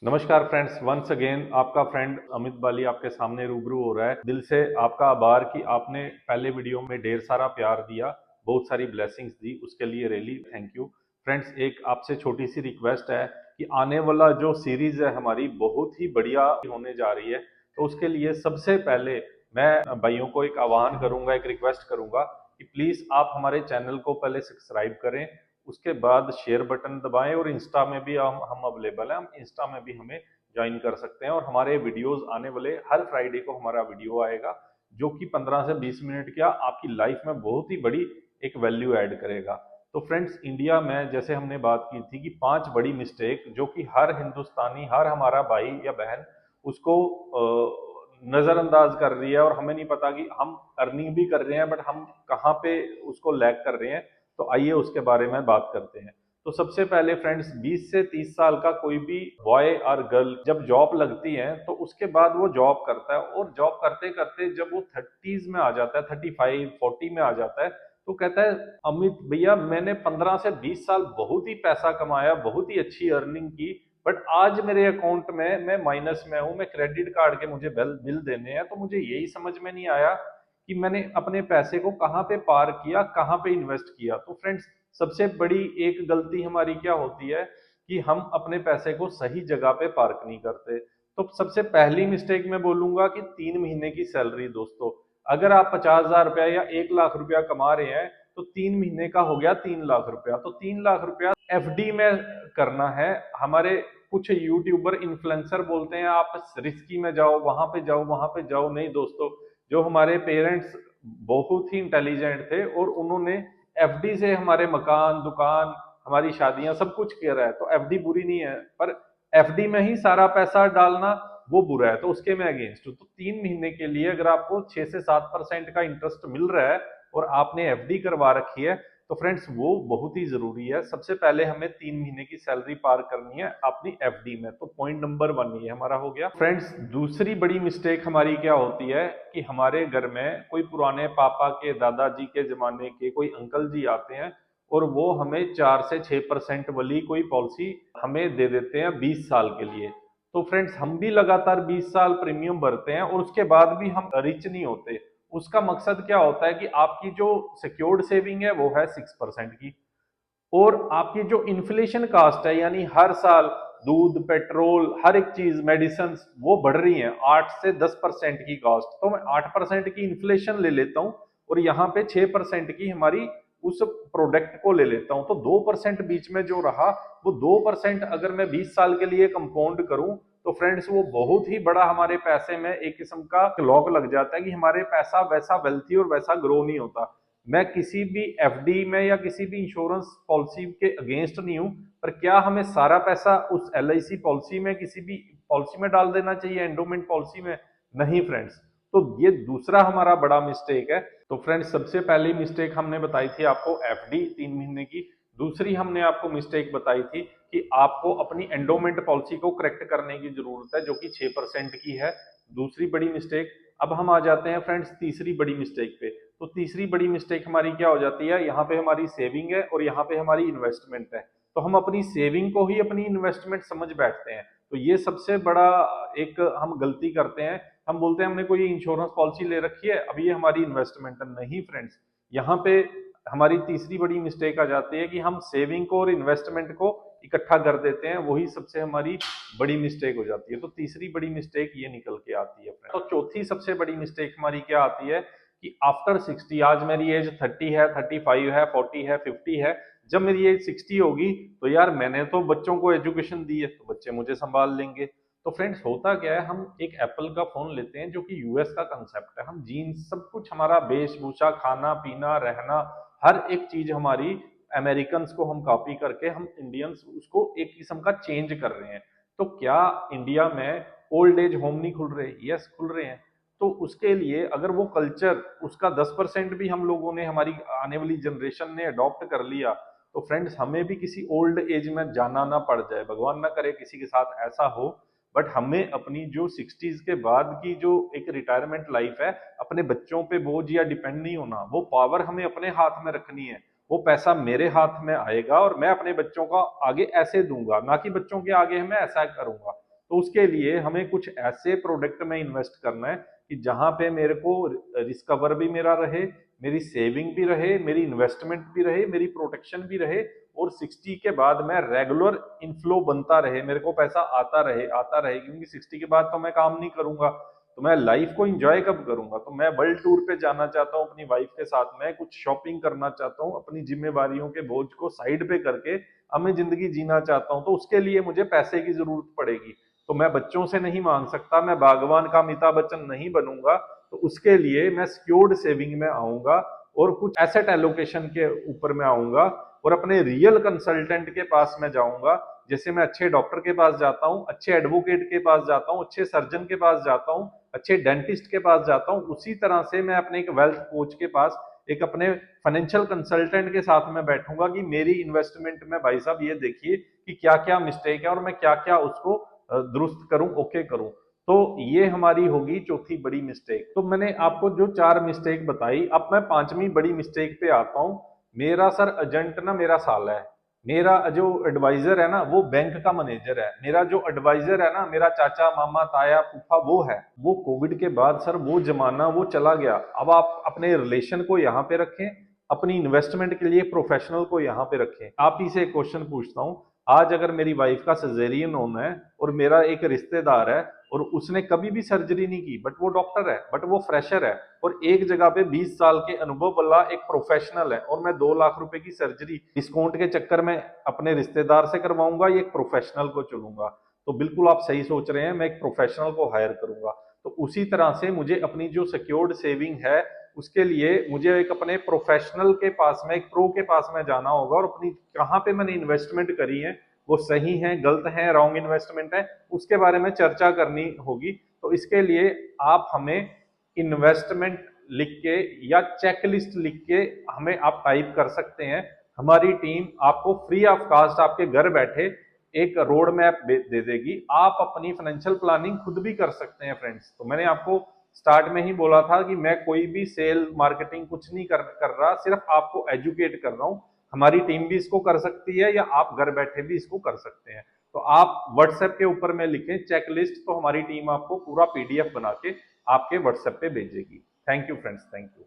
नमस्कार friends, once again आपका friend Amit बाली आपके सामने रूबरू हो रहा है। दिल से आपका आभार कि आपने पहले वीडियो में ढेर सारा प्यार दिया, बहुत सारी ब्लेसिंग्स दी, उसके लिए रियली थैंक यू। फ्रेंड्स, एक आपसे छोटी सी रिक्वेस्ट है कि आने वाला जो सीरीज है हमारी बहुत ही बढ़िया होने जा रही है। तो उसके लिए सबसे पहले मैं भाइयों को एक आह्वान करूंगा, एक रिक्वेस्ट करूंगा कि प्लीज आप हमारे चैनल को पहले सब्सक्राइब करें, उसके बाद शेयर बटन दबाएं और इंस्टा में भी हम अवेलेबल हैं। हम इंस्टा में भी हमें ज्वाइन कर सकते हैं और हमारे वीडियोस आने वाले हर फ्राइडे को हमारा वीडियो आएगा जो कि 15 से 20 मिनट का आपकी लाइफ में बहुत ही बड़ी एक वैल्यू ऐड करेगा। तो फ्रेंड्स, इंडिया में जैसे हमने बात की थी कि 5 बड़ी मिस्टेक जो कि हर हिंदुस्तानी, हर हमारा भाई या बहन उसको नजरअंदाज कर रही है और हमें नहीं पता कि हम अर्निंग भी कर रहे हैं बट हम कहाँ पे उसको लैग कर रहे हैं। तो आइए उसके बारे में बात करते हैं। तो सबसे पहले फ्रेंड्स, 20 से 30 साल का कोई भी बॉय और गर्ल जब जॉब लगती है तो उसके बाद वो जॉब करता है और जॉब करते करते जब वो 30s में आ जाता है, 35 40 में आ जाता है, तो कहता है अमित भैया मैंने 15 से 20 साल बहुत ही पैसा कमाया, बहुत ही अच्छी अर्निंग की, बट आज मेरे अकाउंट में मैं माइनस में हूं, मैं क्रेडिट कार्ड के मुझे बिल बिल देने हैं। तो मुझे यही समझ में नहीं आया कि मैंने अपने पैसे को कहाँ पे पार किया, कहाँ पे इन्वेस्ट किया। तो फ्रेंड्स, सबसे बड़ी एक गलती हमारी क्या होती है कि हम अपने पैसे को सही जगह पे पार्क नहीं करते। तो सबसे पहली मिस्टेक मैं बोलूंगा कि 3 महीने की सैलरी दोस्तों, अगर आप 50,000 रुपया या 1 लाख रुपया कमा रहे हैं तो 3 महीने का हो गया 3 लाख रुपया। तो 3 लाख रुपया एफडी में करना है। हमारे कुछ यूट्यूबर इन्फ्लुएंसर बोलते हैं आप रिस्की में जाओ, वहां पे जाओ, वहां पे जाओ। नहीं दोस्तों, जो हमारे पेरेंट्स बहुत ही इंटेलिजेंट थे और उन्होंने एफडी से हमारे मकान, दुकान, हमारी शादियां सब कुछ करा है। तो एफडी बुरी नहीं है, पर एफडी में ही सारा पैसा डालना वो बुरा है। तो उसके मैं अगेंस्ट हूँ। तो 3 महीने के लिए अगर आपको 6 से 7% का इंटरेस्ट मिल रहा है और आपने एफडी करवा रखी है तो फ्रेंड्स वो बहुत ही जरूरी है। सबसे पहले हमें 3 महीने की सैलरी पार करनी है अपनी एफडी में। तो पॉइंट नंबर 1 ये हमारा हो गया। फ्रेंड्स, दूसरी बड़ी मिस्टेक हमारी क्या होती है कि हमारे घर में कोई पुराने पापा के, दादाजी के जमाने के कोई अंकल जी आते हैं और वो हमें 4 से 6% वाली कोई पॉलिसी हमें दे देते हैं 20 साल के लिए। तो फ्रेंड्स, हम भी लगातार 20 साल प्रीमियम भरते हैं और उसके बाद भी हम रिच नहीं होते। उसका मकसद क्या होता है कि आपकी जो सिक्योर्ड सेविंग है वो है 6% की, और आपकी जो इन्फ्लेशन कास्ट है यानी हर साल दूध, पेट्रोल, हर एक चीज, मेडिसिन वो बढ़ रही है 8 से 10% की कॉस्ट। तो मैं 8% की इन्फ्लेशन ले लेता हूँ और यहाँ पे 6% की हमारी उस प्रोडक्ट को ले लेता हूँ। तो 2% बीच में जो रहा, वो 2% अगर मैं 20 साल के लिए कंपाउंड करूं तो फ्रेंड्स वो बहुत ही बड़ा हमारे पैसे में एक किस्म का लॉक लग जाता है कि हमारे पैसा वैसा वेल्थी और वैसा ग्रो नहीं होता। मैं किसी भी एफडी में या किसी भी इंश्योरेंस पॉलिसी के अगेंस्ट नहीं हूं, पर क्या हमें सारा पैसा उस एलआईसी पॉलिसी में, किसी भी पॉलिसी में डाल देना चाहिए, एंडोमेंट पॉलिसी में? नहीं फ्रेंड्स। तो ये दूसरा हमारा बड़ा मिस्टेक है। तो फ्रेंड्स, सबसे पहली मिस्टेक हमने बताई थी आपको एफडी 3 महीने की। दूसरी हमने आपको मिस्टेक बताई थी कि आपको अपनी एंडोमेंट पॉलिसी को करेक्ट करने की जरूरत है जो कि 6% की है। दूसरी बड़ी मिस्टेक। अब हम आ जाते हैं फ्रेंड्स तीसरी बड़ी मिस्टेक पे। तो तीसरी बड़ी मिस्टेक हमारी क्या हो जाती है, यहाँ पे हमारी सेविंग है और यहाँ पे हमारी इन्वेस्टमेंट है। तो हम अपनी सेविंग को ही अपनी इन्वेस्टमेंट समझ बैठते हैं। तो ये सबसे बड़ा एक हम गलती करते हैं। हम बोलते हैं हमने कोई इंश्योरेंस पॉलिसी ले रखी है, अब ये हमारी इन्वेस्टमेंट है। नहीं फ्रेंड्स, यहाँ पे हमारी तीसरी बड़ी मिस्टेक आ जाती है कि हम सेविंग को और इन्वेस्टमेंट को इकट्ठा कर देते हैं। वही सबसे हमारी बड़ी मिस्टेक हो जाती है। तो तीसरी बड़ी मिस्टेक ये निकल के आती है फ्रेंड। तो चौथी सबसे बड़ी मिस्टेक हमारी क्या आती है कि आफ्टर 60, आज मेरी एज 30 है, 35 है, 40 है, 50 है, जब मेरी एज 60 होगी तो यार मैंने तो बच्चों को एजुकेशन दी है तो बच्चे मुझे संभाल लेंगे। तो फ्रेंड्स, होता क्या है, हम एक एप्पल का फोन लेते हैं जो कि यूएस का कंसेप्ट है। हम जीन्स, सब कुछ हमारा वेशभूषा, खाना पीना, रहना, हर एक चीज हमारी अमेरिकन को हम कॉपी करके हम इंडियंस उसको एक किस्म का चेंज कर रहे हैं। तो क्या इंडिया में ओल्ड एज होम नहीं खुल रहे? यस, खुल रहे हैं। तो उसके लिए अगर वो कल्चर, उसका 10% भी हम लोगों ने, हमारी आने वाली जनरेशन ने अडॉप्ट कर लिया तो फ्रेंड्स हमें भी किसी ओल्ड एज में जाना ना पड़ जाए। भगवान ना करे किसी के साथ ऐसा हो, बट हमें अपनी जो 60s के बाद की जो एक रिटायरमेंट लाइफ है, अपने बच्चों पे बोझ या डिपेंड नहीं होना। वो पावर हमें अपने हाथ में रखनी है। वो पैसा मेरे हाथ में आएगा और मैं अपने बच्चों का आगे ऐसे दूंगा, ना कि बच्चों के आगे मैं ऐसा करूंगा। तो उसके लिए हमें कुछ ऐसे प्रोडक्ट में इन्वेस्ट करना है कि जहां पे मेरे को रिस्कवर भी मेरा रहे, मेरी सेविंग भी रहे, मेरी इन्वेस्टमेंट भी रहे, मेरी प्रोटेक्शन भी रहे, और 60 के बाद मैं रेगुलर इनफ्लो बनता रहे, मेरे को पैसा आता रहे, क्योंकि 60 के बाद तो मैं काम नहीं करूंगा, तो मैं लाइफ को एंजॉय कब करूंगा? तो मैं वर्ल्ड टूर पे जाना चाहता हूँ अपनी वाइफ के साथ में, कुछ शॉपिंग करना चाहता हूँ, अपनी जिम्मेवारियों के बोझ को साइड पे करके अब मैं जिंदगी जीना चाहता हूँ, तो उसके लिए मुझे पैसे की जरूरत पड़ेगी। तो मैं बच्चों से नहीं मांग सकता, मैं बागवान का अमिताभ बच्चन नहीं बनूंगा, तो उसके लिए मैं सिक्योर्ड सेविंग में आऊंगा और कुछ एसेट एलोकेशन के ऊपर में आऊंगा और अपने रियल कंसल्टेंट के पास में जाऊंगा। जैसे मैं अच्छे डॉक्टर के पास जाता हूँ, अच्छे एडवोकेट के पास जाता हूँ, अच्छे सर्जन के पास जाता हूँ, अच्छे डेंटिस्ट के पास जाता हूँ, उसी तरह से मैं अपने एक वेल्थ कोच के पास, एक अपने फाइनेंशियल कंसल्टेंट के साथ में बैठूंगा कि मेरी इन्वेस्टमेंट में भाई साहब ये देखिए कि क्या क्या मिस्टेक है और मैं क्या क्या उसको दुरुस्त करूं, ओके करूं। तो ये हमारी होगी चौथी बड़ी मिस्टेक। तो मैंने आपको जो 4 मिस्टेक बताई, अब मैं 5वीं बड़ी मिस्टेक पे आता हूं। मेरा सर एजेंट ना मेरा साला है, मेरा जो एडवाइजर है ना वो बैंक का मैनेजर है, मेरा जो एडवाइजर है ना मेरा चाचा मामा ताया फूफा वो है। वो कोविड के बाद सर वो जमाना वो चला गया। अब आप अपने रिलेशन को यहाँ पे रखें, अपनी इन्वेस्टमेंट के लिए प्रोफेशनल को यहाँ पे रखें। आप ही से एक क्वेश्चन पूछता हूँ, आज अगर मेरी वाइफ का सिजेरियन होना है और मेरा एक रिश्तेदार है और उसने कभी भी सर्जरी नहीं की, बट वो डॉक्टर है, बट वो फ्रेशर है और एक जगह पे 20 साल के अनुभव वाला एक प्रोफेशनल है, और मैं 2 लाख रुपए की सर्जरी डिस्काउंट के चक्कर में अपने रिश्तेदार से करवाऊंगा या एक प्रोफेशनल को चुनूंगा? तो बिल्कुल आप सही सोच रहे हैं, मैं एक प्रोफेशनल को हायर करूंगा। तो उसी तरह से मुझे अपनी जो सिक्योर्ड सेविंग है उसके लिए मुझे एक अपने प्रोफेशनल के पास में, एक प्रो के पास में जाना होगा और अपनी कहाँ पे मैंने इन्वेस्टमेंट करी है, वो सही है, गलत है, रॉन्ग इन्वेस्टमेंट है, उसके बारे में चर्चा करनी होगी। तो इसके लिए आप हमें इन्वेस्टमेंट लिख के या चेकलिस्ट लिख के हमें आप टाइप कर सकते हैं। हमारी टीम आपको फ्री ऑफ कास्ट आपके घर बैठे एक रोड मैप दे देगी। आप अपनी फाइनेंशियल प्लानिंग खुद भी कर सकते हैं फ्रेंड्स। तो मैंने आपको स्टार्ट में ही बोला था कि मैं कोई भी सेल मार्केटिंग कुछ नहीं कर रहा, सिर्फ आपको एजुकेट कर रहा हूं। हमारी टीम भी इसको कर सकती है या आप घर बैठे भी इसको कर सकते हैं। तो आप व्हाट्सएप के ऊपर में लिखें चेकलिस्ट, तो हमारी टीम आपको पूरा पीडीएफ बना के आपके व्हाट्सएप पे भेजेगी। Thank you friends, thank you.